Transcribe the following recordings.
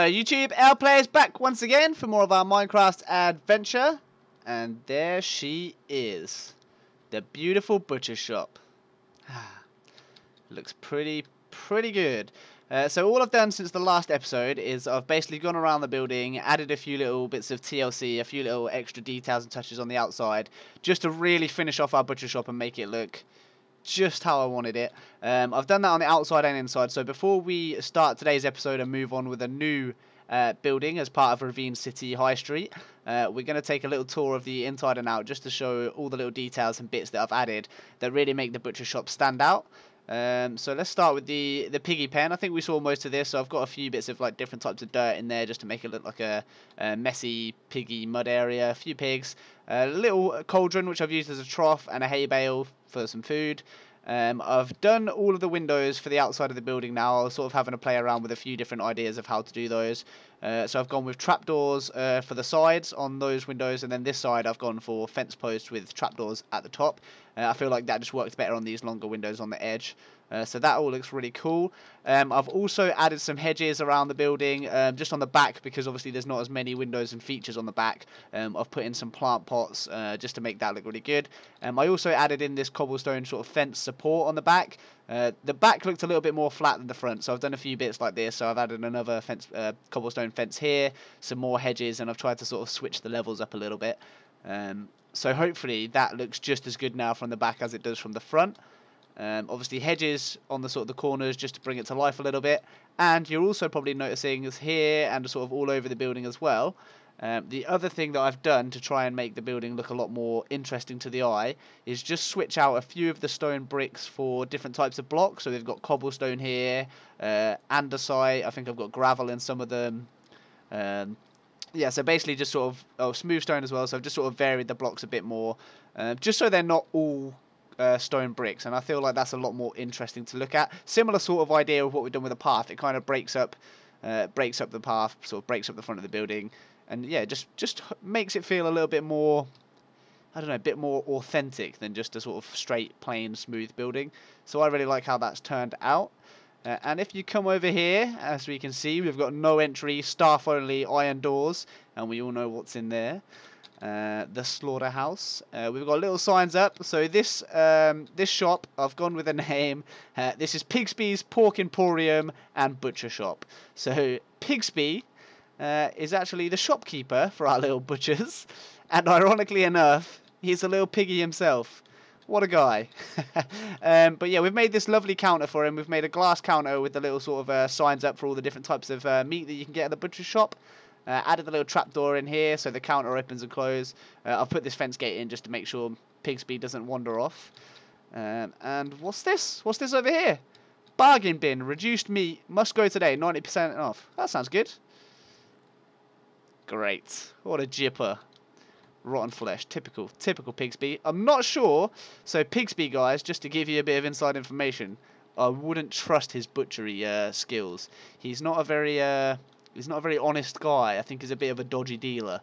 Hello YouTube, our players back once again for more of our Minecraft adventure. And there she is. The beautiful butcher shop. Looks pretty good. So all I've done since the last episode is I've basically gone around the building, added a few little bits of TLC, a few little extra details and touches on the outside, just to really finish off our butcher shop and make it look just how I wanted it. I've done that on the outside and inside. So before we start today's episode and move on with a new building as part of Ravine City High Street, we're going to take a little tour of the inside and out just to show all the little details and bits that I've added that really make the butcher shop stand out. So let's start with the piggy pen. I think we saw most of this, so I've got a few bits of like different types of dirt in there just to make it look like a messy piggy mud area. A few pigs, a little cauldron which I've used as a trough, and a hay bale for some food. I've done all of the windows for the outside of the building now. I was sort of having to play around with a few different ideas of how to do those. So I've gone with trapdoors for the sides on those windows, and then this side I've gone for fence posts with trapdoors at the top. I feel like that just works better on these longer windows on the edge. So that all looks really cool. I've also added some hedges around the building, just on the back, because obviously there's not as many windows and features on the back. I've put in some plant pots just to make that look really good. I also added in this cobblestone sort of fence support on the back. The back looked a little bit more flat than the front, so I've done a few bits like this. So I've added another fence, cobblestone fence here, some more hedges, and I've tried to sort of switch the levels up a little bit. So hopefully that looks just as good now from the back as it does from the front. Obviously hedges on the sort of the corners just to bring it to life a little bit, and you're also probably noticing is here and sort of all over the building as well. The other thing that I've done to try and make the building look a lot more interesting to the eye is just switch out a few of the stone bricks for different types of blocks. So we've got cobblestone here, andesite, I think I've got gravel in some of them. Yeah, so basically just sort of smooth stone as well. So I've just sort of varied the blocks a bit more, just so they're not all stone bricks, and I feel like that's a lot more interesting to look at. Similar sort of idea of what we've done with the path. It kind of breaks up the path, sort of breaks up the front of the building, and yeah, just makes it feel a little bit more, I don't know, a bit more authentic than just a sort of straight, plain, smooth building. So I really like how that's turned out. And if you come over here, as we can see, we've got no entry, staff only, iron doors, and we all know what's in there. The slaughterhouse. We've got little signs up. So this shop, I've gone with a name. This is Pigsby's Pork Emporium and Butcher Shop. So Pigsby is actually the shopkeeper for our little butchers, and ironically enough, he's a little piggy himself. What a guy. But yeah, we've made this lovely counter for him. We've made a glass counter with the little sort of signs up for all the different types of meat that you can get at the butcher shop. Added the little trapdoor in here so the counter opens and closes. I've put this fence gate in just to make sure Pigsby doesn't wander off. And what's this? What's this over here? Bargain bin, reduced meat, must go today, 90% off. That sounds good. Great. What a jipper. Rotten flesh, typical Pigsby. I'm not sure. So Pigsby, guys, just to give you a bit of inside information, I wouldn't trust his butchery skills. He's not a very honest guy. I think he's a bit of a dodgy dealer.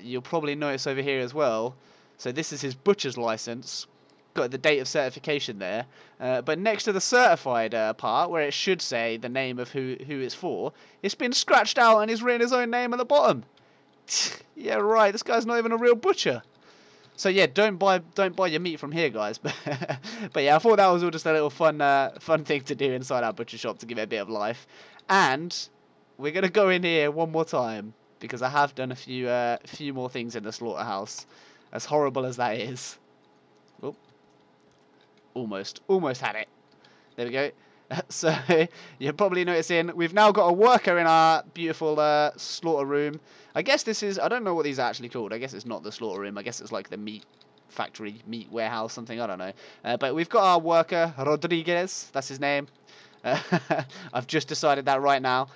You'll probably notice over here as well. So this is his butcher's license. Got the date of certification there. But next to the certified part, where it should say the name of who it's for, it's been scratched out and he's written his own name at the bottom. Yeah, right. This guy's not even a real butcher. So yeah, don't buy your meat from here, guys. But yeah, I thought that was all just a little fun thing to do inside our butcher shop to give it a bit of life. And we're gonna go in here one more time because I have done a few more things in the slaughterhouse. As horrible as that is. Oh, almost had it. There we go. So you're probably noticing we've now got a worker in our beautiful slaughter room. I guess this is, I don't know what these are actually called. I guess it's not the slaughter room. I guess it's like the meat factory, meat warehouse, something. I don't know. But we've got our worker, Rodriguez. That's his name. I've just decided that right now.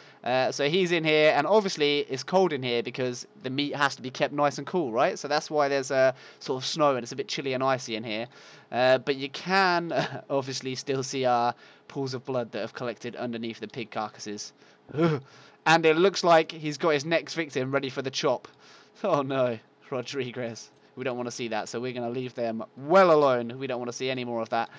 So he's in here, and obviously it's cold in here because the meat has to be kept nice and cool, right? So that's why there's a sort of snow and it's a bit chilly and icy in here. But you can obviously still see our pools of blood that have collected underneath the pig carcasses. And it looks like he's got his next victim ready for the chop. Oh no, Rodriguez. We don't want to see that, so we're going to leave them well alone. We don't want to see any more of that.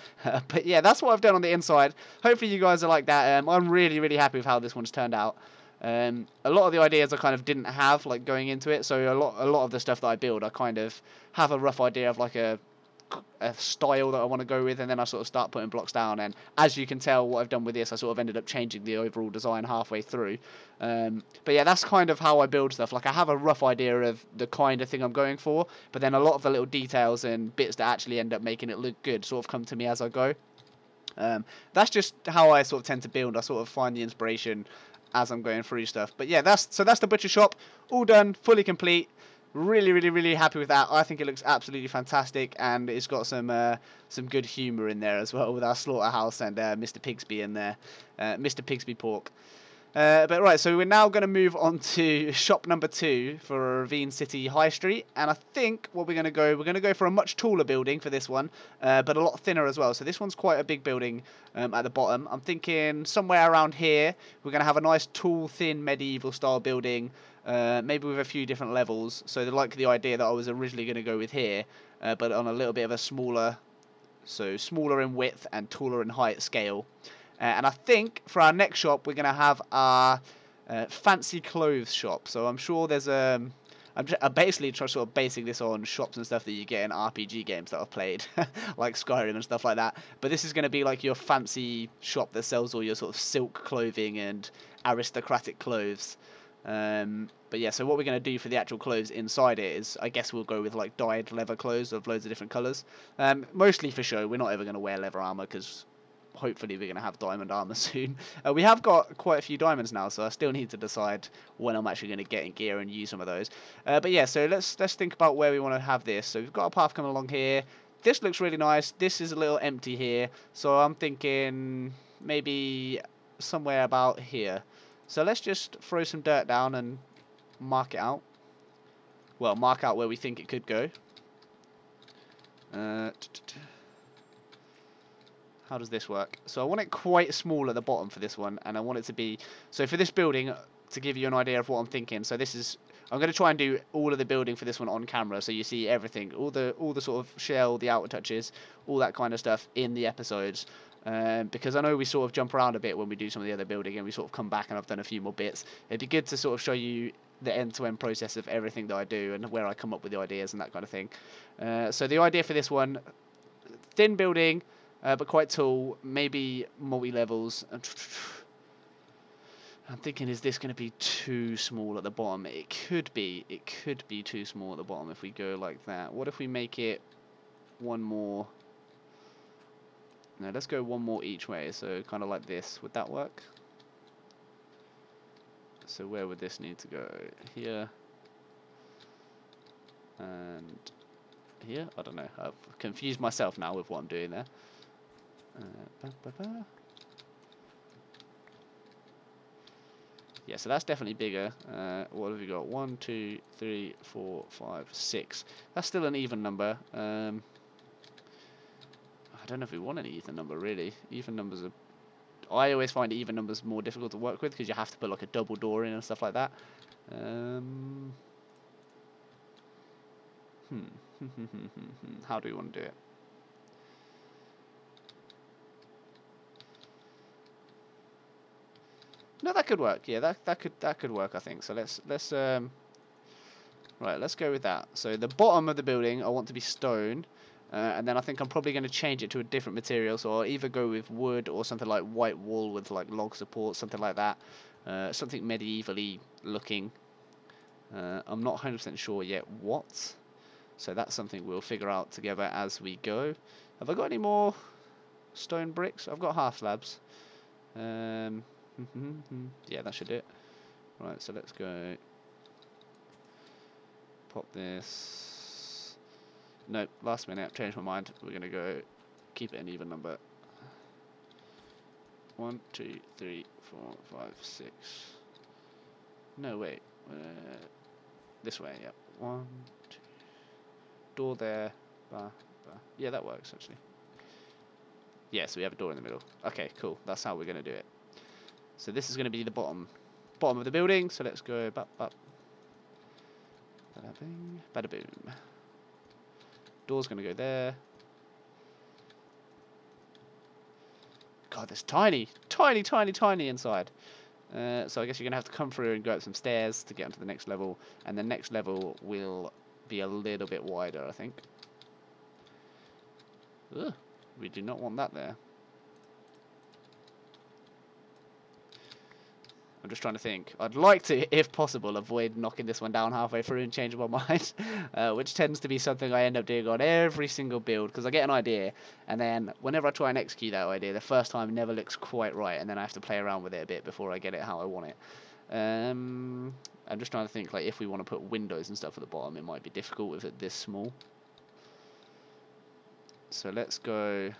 But yeah, that's what I've done on the inside. Hopefully you guys are like that. I'm really, really happy with how this one's turned out. A lot of the ideas I kind of didn't have like going into it, so a lot of the stuff that I build, I kind of have a rough idea of like a style that I want to go with, and then I sort of start putting blocks down. And as you can tell, what I've done with this, I sort of ended up changing the overall design halfway through. But yeah, that's kind of how I build stuff. Like I have a rough idea of the kind of thing I'm going for, but then a lot of the little details and bits that actually end up making it look good sort of come to me as I go. That's just how I sort of tend to build. I sort of find the inspiration as I'm going through stuff. But yeah, that's the butcher shop, all done, fully complete. Really, really, really happy with that. I think it looks absolutely fantastic, and it's got some good humour in there as well with our slaughterhouse and Mr. Pigsby in there, Mr. Pigsby pork. But right, so we're now going to move on to shop number 2 for Ravine City High Street, and I think what we're going to go for a much taller building for this one, but a lot thinner as well. So this one's quite a big building at the bottom. I'm thinking somewhere around here we're going to have a nice tall, thin medieval style building, maybe with a few different levels. So like the idea that I was originally going to go with here, but on a little bit of a smaller in width and taller in height scale. And I think for our next shop, we're going to have our fancy clothes shop. So I'm sure there's I'm basically sort of basing this on shops and stuff that you get in RPG games that I've played, like Skyrim and stuff like that. But this is going to be like your fancy shop that sells all your sort of silk clothing and aristocratic clothes. But yeah, so what we're going to do for the actual clothes inside it is, I guess we'll go with like dyed leather clothes of loads of different colours. Mostly for show. We're not ever going to wear leather armour because hopefully we're going to have diamond armor soon. We have got quite a few diamonds now, so I still need to decide when I'm actually going to get in gear and use some of those. But yeah, so let's think about where we want to have this. So we've got a path coming along here. This looks really nice. This is a little empty here, so I'm thinking maybe somewhere about here. So let's just throw some dirt down and mark it out. Well, mark out where we think it could go. How does this work? So I want it quite small at the bottom for this one, and I want it to be... So for this building, to give you an idea of what I'm thinking, so this is... I'm going to try and do all of the building for this one on camera, so you see everything, all the sort of shell, the outer touches, all that kind of stuff in the episodes. Because I know we sort of jump around a bit when we do some of the other building, and we sort of come back and I've done a few more bits. It'd be good to sort of show you the end-to-end process of everything that I do and where I come up with the ideas and that kind of thing. So the idea for this one, thin building... but quite tall, maybe multi-levels. I'm thinking, is this going to be too small at the bottom? It could be too small at the bottom if we go like that. What if we make it one more? No, let's go one more each way, so kind of like this. Would that work? So where would this need to go? Here. And here? I don't know. I've confused myself now with what I'm doing there. Yeah, so that's definitely bigger. What have we got? 1, 2, 3, 4, 5, 6. That's still an even number. I don't know if we want an even number, really. Even numbers are... I always find even numbers more difficult to work with because you have to put like a double door in and stuff like that. How do we want to do it? No, that could work. Yeah, that could work, I think. So let's right, let's go with that. So the bottom of the building I want to be stone, and then I think I'm probably going to change it to a different material. So I'll either go with wood or something like white wool with like log support, something like that. Something medievally looking. I'm not 100% sure yet what. So that's something we'll figure out together as we go. Have I got any more stone bricks? I've got half slabs. Yeah, that should do it. Right, so let's go. Pop this. Nope, last minute, changed my mind. We're gonna go keep it an even number. 1, 2, 3, 4, 5, 6. No, wait. This way, yep. 1, 2. Door there. Yeah, that works actually. Yeah, so we have a door in the middle. Okay, cool. That's how we're gonna do it. So this is going to be the bottom of the building. So let's go bada bing, bada boom. Door's going to go there. God, there's tiny inside. So I guess you're going to have to come through and go up some stairs to get onto the next level, and the next level will be a little bit wider, I think. Ugh, we do not want that there. I'm just trying to think. I'd like to, if possible, avoid knocking this one down halfway through and changing my mind, which tends to be something I end up doing on every single build, because I get an idea, and then whenever I try and execute that idea, the first time never looks quite right, and then I have to play around with it a bit before I get it how I want it. I'm just trying to think, like, if we want to put windows and stuff at the bottom, it might be difficult with it this small. So let's go...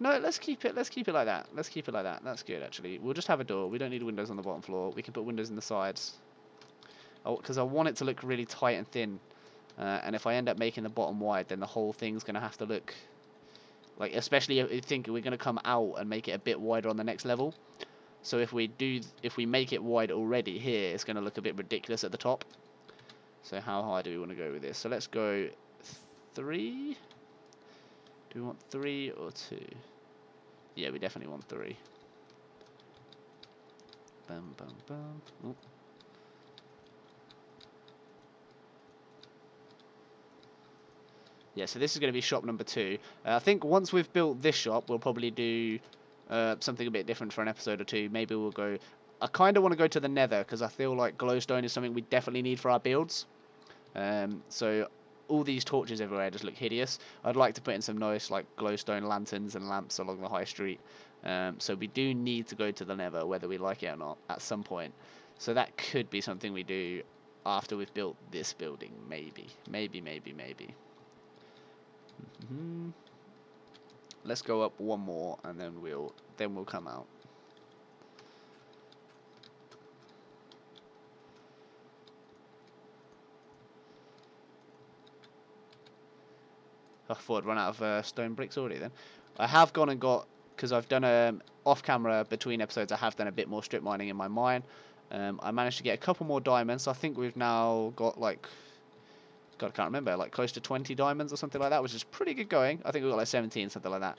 No, let's keep it like that. Let's keep it like that. That's good, actually. We'll just have a door. We don't need windows on the bottom floor. We can put windows in the sides. Oh, because I want it to look really tight and thin. And if I end up making the bottom wide, then the whole thing's going to have to look... Like, especially if you think we're going to come out and make it a bit wider on the next level. So if we make it wide already here, it's going to look a bit ridiculous at the top. So how high do we want to go with this? So let's go 3. Do we want 3 or 2? Yeah, we definitely want 3. Bum, bum, bum. Oh. Yeah, so this is going to be shop number 2. I think once we've built this shop, we'll probably do something a bit different for an episode or 2. Maybe we'll go... I kind of want to go to the nether, because I feel like glowstone is something we definitely need for our builds. So... all these torches everywhere just look hideous. I'd like to put in some nice like glowstone lanterns and lamps along the high street. So we do need to go to the nether, whether we like it or not, at some point. So that could be something we do after we've built this building, maybe. Maybe. Let's go up one more, and then we'll come out. I thought I'd run out of stone bricks already then. I have gone and got, because I've done off camera between episodes, I have done a bit more strip mining in my mine. I managed to get a couple more diamonds. I think we've now got like, God, I can't remember, like close to 20 diamonds or something like that, which is pretty good going. I think we've got like 17, something like that.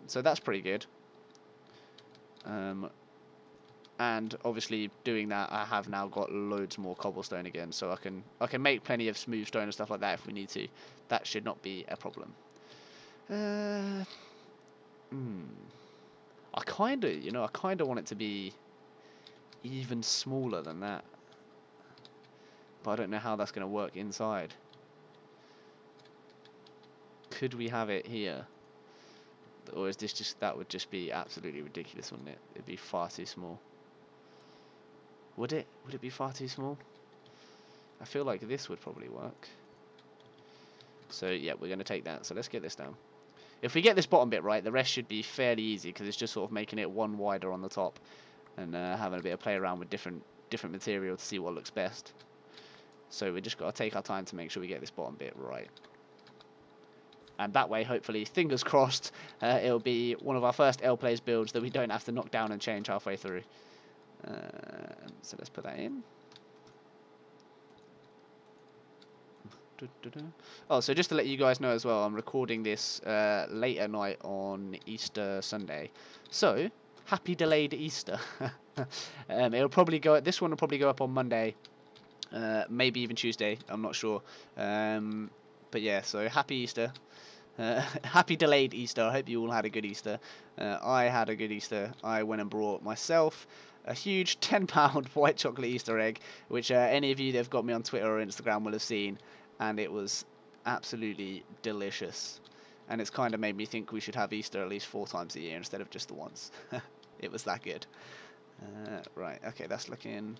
So that's pretty good. And obviously doing that, I have now got loads more cobblestone again, so I can make plenty of smooth stone and stuff like that if we need to. That should not be a problem. I kind of want it to be even smaller than that, but I don't know how that's going to work inside. Could we have it here, or is this just, that would just be absolutely ridiculous, wouldn't it? It'd be far too small. Would it be far too small? I feel like this would probably work. So yeah, we're going to take that. So let's get this down. If we get this bottom bit right, the rest should be fairly easy, because it's just sort of making it one wider on the top and having a bit of play around with different material to see what looks best. So we just got to take our time to make sure we get this bottom bit right. And that way, hopefully, fingers crossed, it'll be one of our first L-Plays builds that we don't have to knock down and change halfway through. So let's put that in. Oh, so just to let you guys know as well, I'm recording this late at night on Easter Sunday. So, happy delayed Easter. It'll probably go. This one will probably go up on Monday, maybe even Tuesday. I'm not sure. But yeah, so happy Easter. Happy delayed Easter. I hope you all had a good Easter. I had a good Easter. I went and brought myself a huge £10 white chocolate Easter egg, which any of you that have got me on Twitter or Instagram will have seen, and it was absolutely delicious. And it's kind of made me think we should have Easter at least 4 times a year instead of just the once. It was that good. Right, okay, that's looking...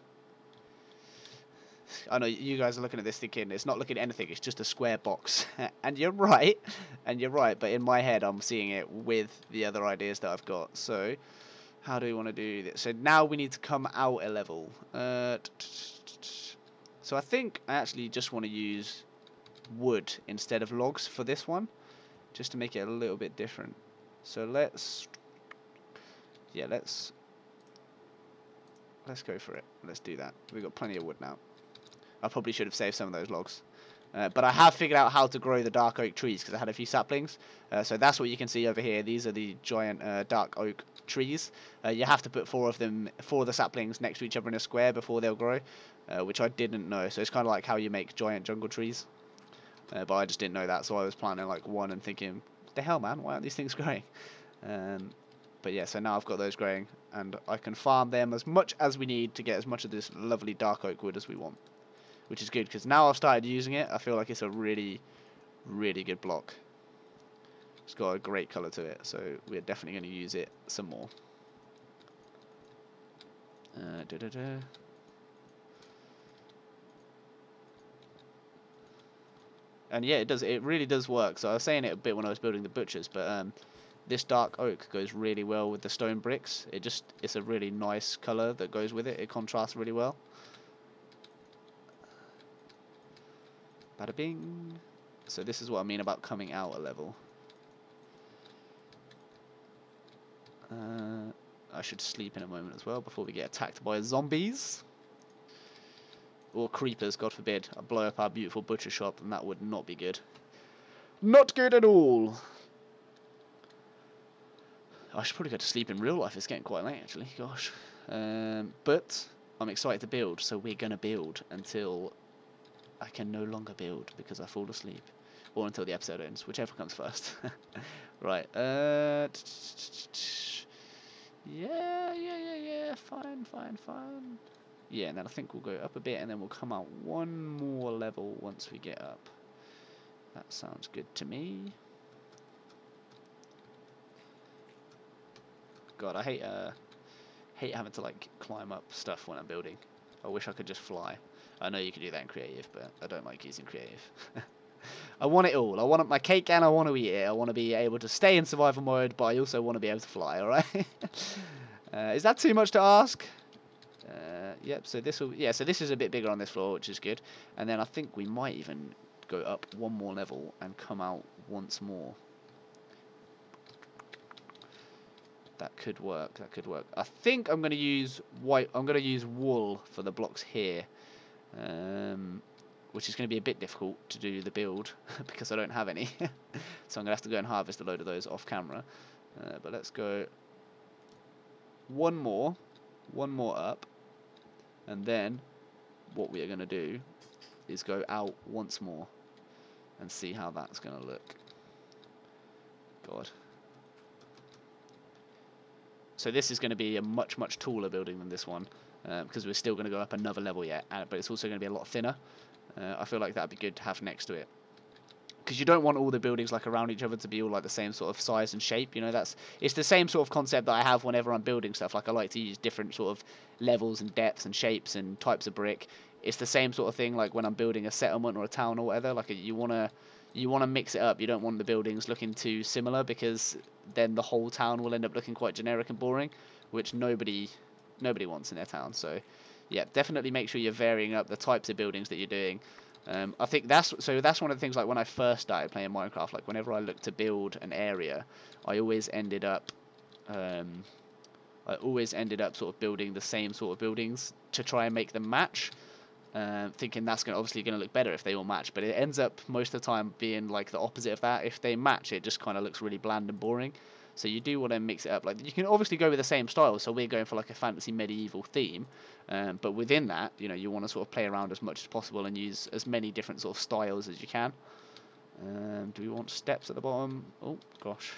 I know you guys are looking at this thinking it's not looking at anything, it's just a square box. And you're right, but in my head I'm seeing it with the other ideas that I've got. So, how do we want to do this? So now we need to come out a level. So I think I actually just want to use wood instead of logs for this one, just to make it a little bit different. So let's go for it. Let's do that. We've got plenty of wood now. I probably should have saved some of those logs. But I have figured out how to grow the dark oak trees because I had a few saplings. So that's what you can see over here. These are the giant dark oak trees. You have to put 4 of the saplings next to each other in a square before they'll grow, which I didn't know. So it's kind of like how you make giant jungle trees. But I just didn't know that, so I was planting like 1 and thinking, what the hell, man? Why aren't these things growing? But yeah, so now I've got those growing, and I can farm them as much as we need to get as much of this lovely dark oak wood as we want. Which is good, because now I've started using it, I feel like it's a really, really good block. It's got a great colour to it, so we're definitely going to use it some more. And yeah, it really does work. So I was saying it a bit when I was building the butchers, but this dark oak goes really well with the stone bricks. It's a really nice colour that goes with it. It contrasts really well. Bada bing. So this is what I mean about coming out a level. I should sleep in a moment as well before we get attacked by zombies. Or creepers, God forbid. I blow up our beautiful butcher shop and that would not be good. Not good at all. I should probably go to sleep in real life. It's getting quite late actually, gosh. But I'm excited to build, so we're going to build until I can no longer build because I fall asleep, or until the episode ends, whichever comes first. Right. Yeah. Fine. Yeah, and then I think we'll go up a bit, and then we'll come out 1 more level once we get up. That sounds good to me. God, I hate having to like climb up stuff when I'm building. I wish I could just fly. I know you can do that in creative, but I don't like using creative. I want it all. I want my cake and I want to eat it. I want to be able to stay in survival mode, but I also want to be able to fly, alright? Is that too much to ask? Yep, so this is a bit bigger on this floor, which is good. And then I think we might even go up 1 more level and come out once more. That could work. I think I'm going to use wool for the blocks here. Which is going to be a bit difficult to do the build because I don't have any. So I'm going to have to go and harvest a load of those off camera. But let's go 1 more up, and then what we are going to do is go out once more and see how that's going to look. God. So this is going to be a much taller building than this one, because we're still going to go up another level yet, but it's also going to be a lot thinner. I feel like that'd be good to have next to it, because you don't want all the buildings like around each other to be all like the same sort of size and shape. You know, it's the same sort of concept that I have whenever I'm building stuff. Like I like to use different sort of levels and depths and shapes and types of brick. It's the same sort of thing like when I'm building a settlement or a town or whatever. Like you wanna mix it up. You don't want the buildings looking too similar, because then the whole town will end up looking quite generic and boring, which nobody wants in their town. So yeah, definitely make sure you're varying up the types of buildings that you're doing. I think that's one of the things, like when I first started playing Minecraft, like whenever I looked to build an area, I always ended up sort of building the same sort of buildings to try and make them match, thinking that's obviously going to look better if they all match, but it ends up most of the time being like the opposite of that. If they match, it just kind of looks really bland and boring. So you do want to mix it up. Like you can obviously go with the same style, so we're going for like a fantasy medieval theme, but within that, you know, you want to sort of play around as much as possible and use as many different sort of styles as you can. Do we want steps at the bottom? Oh gosh.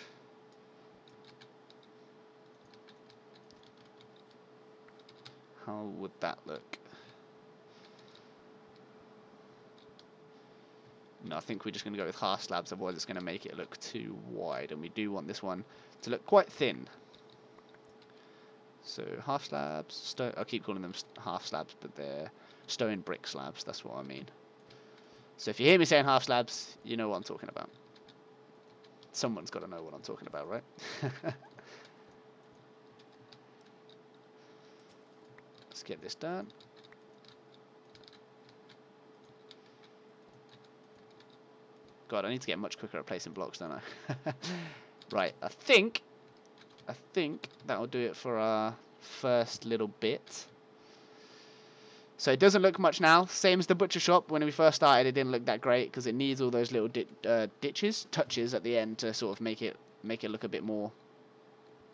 How would that look? No, I think we're just going to go with half slabs, otherwise it's going to make it look too wide, and we do want this one to look quite thin. So half slabs, I keep calling them half slabs, but they're stone brick slabs, that's what I mean. So if you hear me saying half slabs, you know what I'm talking about. Someone's got to know what I'm talking about, right? Let's get this done. God, I need to get much quicker at placing blocks, don't I? Right, I think that'll do it for our first little bit. So it doesn't look much now. Same as the butcher shop. When we first started, it didn't look that great because it needs all those little touches at the end to sort of make it look a bit more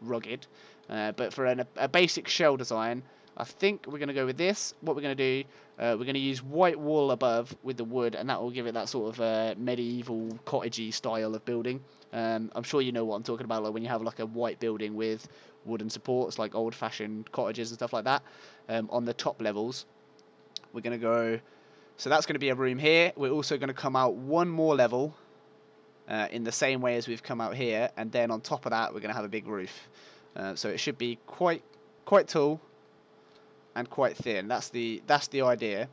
rugged. But for a basic shell design, I think we're going to go with this. What we're going to do, we're going to use white wall above with the wood, and that will give it that sort of medieval cottagey style of building. I'm sure you know what I'm talking about, like when you have like a white building with wooden supports, like old-fashioned cottages and stuff like that. On the top levels, we're going to go, so that's going to be a room here. We're also going to come out one more level in the same way as we've come out here, and then on top of that, we're going to have a big roof. So it should be quite tall and quite thin. That's the idea.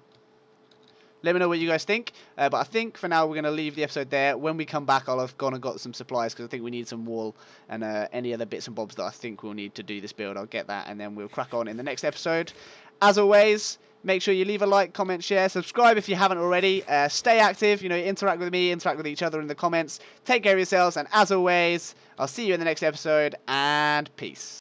Let me know what you guys think. But I think for now we're going to leave the episode there. When we come back, I'll have gone and got some supplies because I think we need some wool and any other bits and bobs that I think we'll need to do this build. I'll get that, and then we'll crack on in the next episode. As always, make sure you leave a like, comment, share, subscribe if you haven't already. Stay active, interact with me, interact with each other in the comments. Take care of yourselves, and as always, I'll see you in the next episode, and peace.